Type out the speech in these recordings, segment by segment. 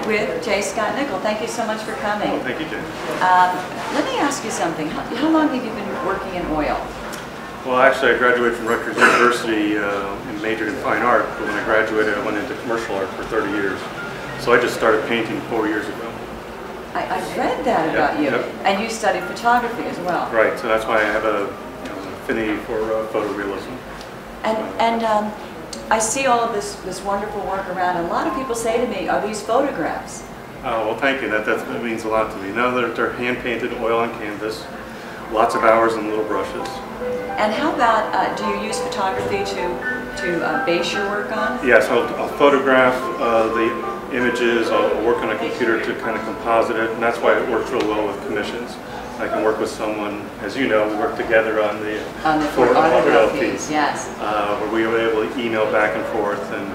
with J. Scott Nicol. Thank you so much for coming. Oh, thank you, Jen. Let me ask you something. How long have you been working in oil? Well, actually, I graduated from Rutgers University and majored in fine art, but when I graduated, I went into commercial art for 30 years. So I just started painting 4 years ago. I've read that about you. Yep. And you studied photography as well. Right, so that's why I have an affinity for photorealism. And I see all of this wonderful work around, and a lot of people say to me, are these photographs? Well, thank you. That means a lot to me. No, they're hand-painted oil on canvas, lots of hours and little brushes. And how about, do you use photography to base your work on? Yes, I'll photograph the images, I'll work on a computer to kind of composite it, and that's why it works real well with commissions. I can work with someone, as you know, we worked together on the Fort Lauderdale piece, yes. Where we were able to email back and forth, and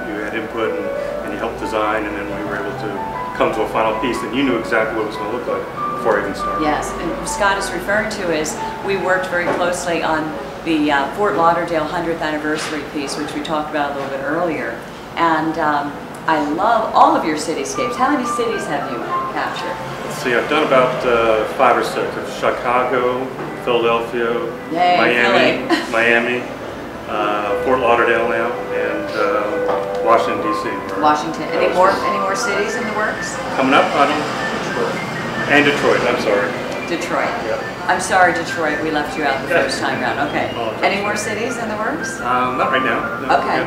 you had input and you helped design, and then we were able to come to a final piece, and you knew exactly what it was going to look like before I even started. Yes, and what Scott is referring to is we worked very closely on the Fort Lauderdale 100th anniversary piece, which we talked about a little bit earlier. And I love all of your cityscapes. How many cities have you captured? Let's see, I've done about 5 or 6. Chicago, Philadelphia, Yay, Miami, Fort Lauderdale now, and Washington, D.C. Washington. Any more cities in the works? Coming up, Detroit. And Detroit, I'm sorry. Detroit. Yeah. I'm sorry, Detroit, we left you out the first time around. Okay. Any more cities in the works? Not right now. No, okay.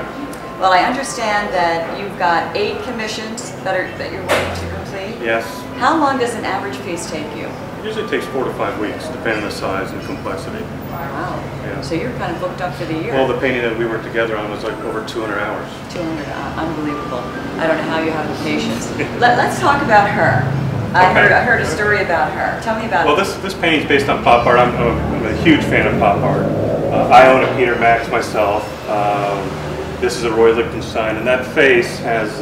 Well, I understand that you've got 8 commissions that you're waiting to complete. Yes. How long does an average piece take you? It usually takes 4 to 5 weeks, depending on the size and complexity. Wow. Yeah. So you're kind of booked up for the year. Well, the painting that we worked together on was like over 200 hours. 200, unbelievable. I don't know how you have the patience. Let's talk about her. I heard a story about her. Tell me about it. Well, this painting is based on pop art. I'm a huge fan of pop art. I own a Peter Max myself. This is a Roy Lichtenstein, and that face has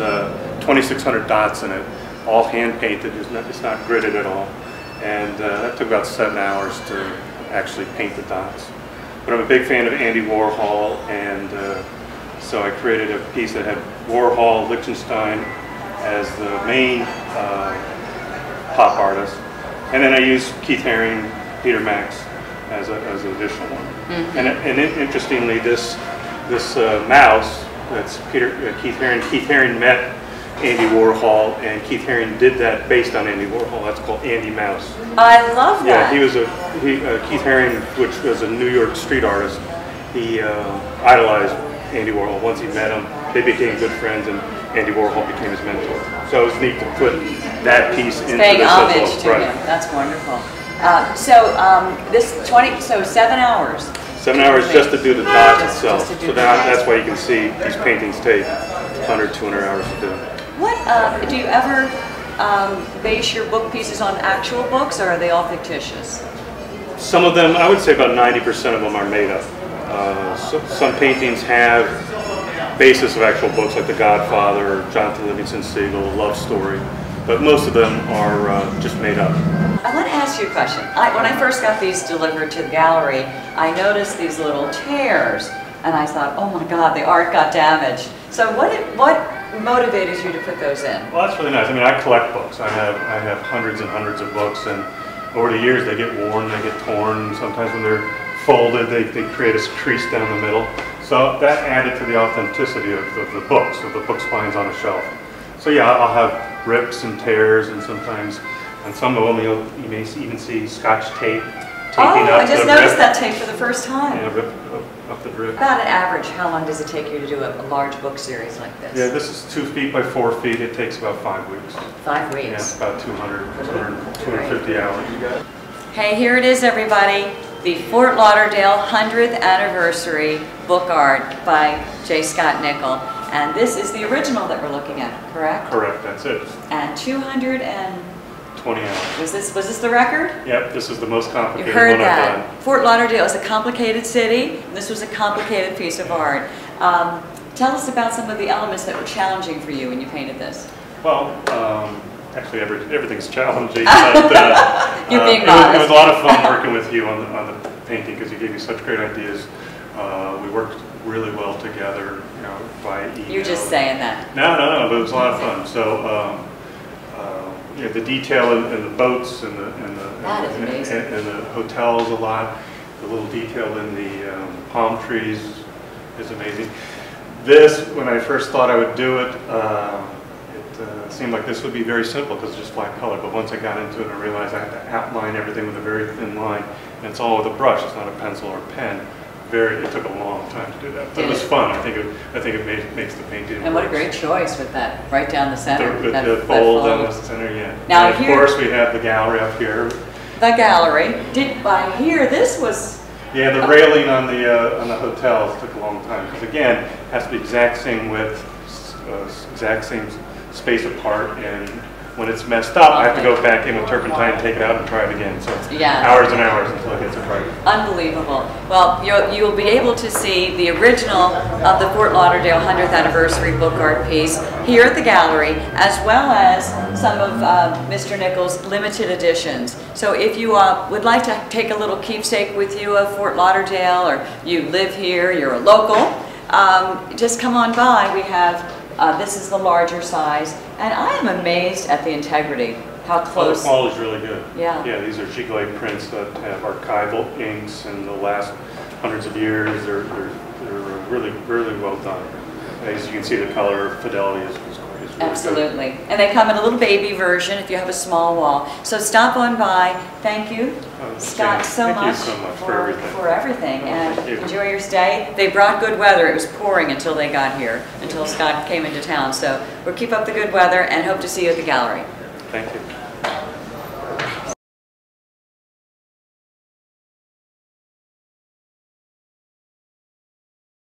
2,600 dots in it, all hand painted. It's not gridded at all. And that took about 7 hours to actually paint the dots. But I'm a big fan of Andy Warhol, and so I created a piece that had Warhol, Lichtenstein as the main pop artist, and then I used Keith Haring, Peter Max as an additional one. Mm-hmm. And interestingly, this mouse, that's Keith Haring. Keith Haring met Andy Warhol, and Keith Haring did that based on Andy Warhol. That's called Andy Mouse. I love that. Yeah, Keith Haring, which was a New York street artist, he idolized Andy Warhol. Once he met him, they became good friends, and Andy Warhol became his mentor. So it was neat to put that piece into paying this homage to him. That's wonderful. So 7 hours. 7 hours just to do the dots itself. So that's why you can see these paintings take 100, 200 hours to do. What do you ever base your book pieces on actual books, or are they all fictitious? Some of them, I would say about 90% of them are made up. Some paintings have basis of actual books like The Godfather or Jonathan Livingston Seagull, Love Story, but most of them are just made up. I want to ask you a question. When I first got these delivered to the gallery, I noticed these little tears, and I thought, oh my God, the art got damaged. So what motivated you to put those in? Well, that's really nice. I mean, I collect books. I have hundreds and hundreds of books, and over the years they get worn, they get torn. Sometimes when they're folded, they create a crease down the middle. So that added to the authenticity of the books, of the book spines on a shelf. So yeah, I'll have rips and tears, and sometimes on some of them you may even see scotch tape taping up. I just noticed that tape for the first time. Yeah, rip up the drip. About an average, how long does it take you to do a large book series like this? Yeah, this is 2 feet by 4 feet. It takes about 5 weeks. 5 weeks. Yeah, about 250 hours. Hey, here it is, everybody. The Fort Lauderdale 100th anniversary book art by J. Scott Nicol. And this is the original that we're looking at, correct? Correct, that's it. And 220 hours. Was this the record? Yep, this is the most complicated one I've done. Fort Lauderdale is a complicated city, and this was a complicated piece of art. Tell us about some of the elements that were challenging for you when you painted this. Well, actually everything's challenging, but You're being it was a lot of fun working with you on the painting, because you gave me such great ideas. We worked really well together, you know, by email. You're just saying that. No, but it was a lot of fun. So, you know, the detail in the boats and the hotels a lot. The little detail in the palm trees is amazing. This, when I first thought I would do it, it seemed like this would be very simple because it's just flat color. But once I got into it, I realized I had to outline everything with a very thin line, and it's all with a brush. It's not a pencil or a pen. It took a long time to do that, but it was fun. I think it makes the painting. And what a great choice with that right down the center. With the fold down the center, yeah. Now and of course, we have the gallery up here. The gallery. I hear this was. Yeah, the railing on the hotels took a long time because again, it has to be exact same width, exact same space apart, and when it's messed up, I have to go back in with turpentine, take it out, and try it again. So it's hours and hours until it gets it right. Unbelievable. Well, you'll be able to see the original of the Fort Lauderdale 100th Anniversary book art piece here at the gallery, as well as some of Mr. Nicol's limited editions. So if you would like to take a little keepsake with you of Fort Lauderdale, or you live here, you're a local, just come on by. We have this is the larger size, and I am amazed at the integrity, how close. The quality is really good. Yeah. Yeah, these are Giglet prints that have archival inks in the last hundreds of years. They're really, really well done. As you can see, the color fidelity is really absolutely good. And they come in a little baby version if you have a small wall. So stop on by. Thank you, Scott, so much for everything. And enjoy your stay. They brought good weather. It was pouring until they got here, until Scott came into town. So we'll keep up the good weather and hope to see you at the gallery. Thank you.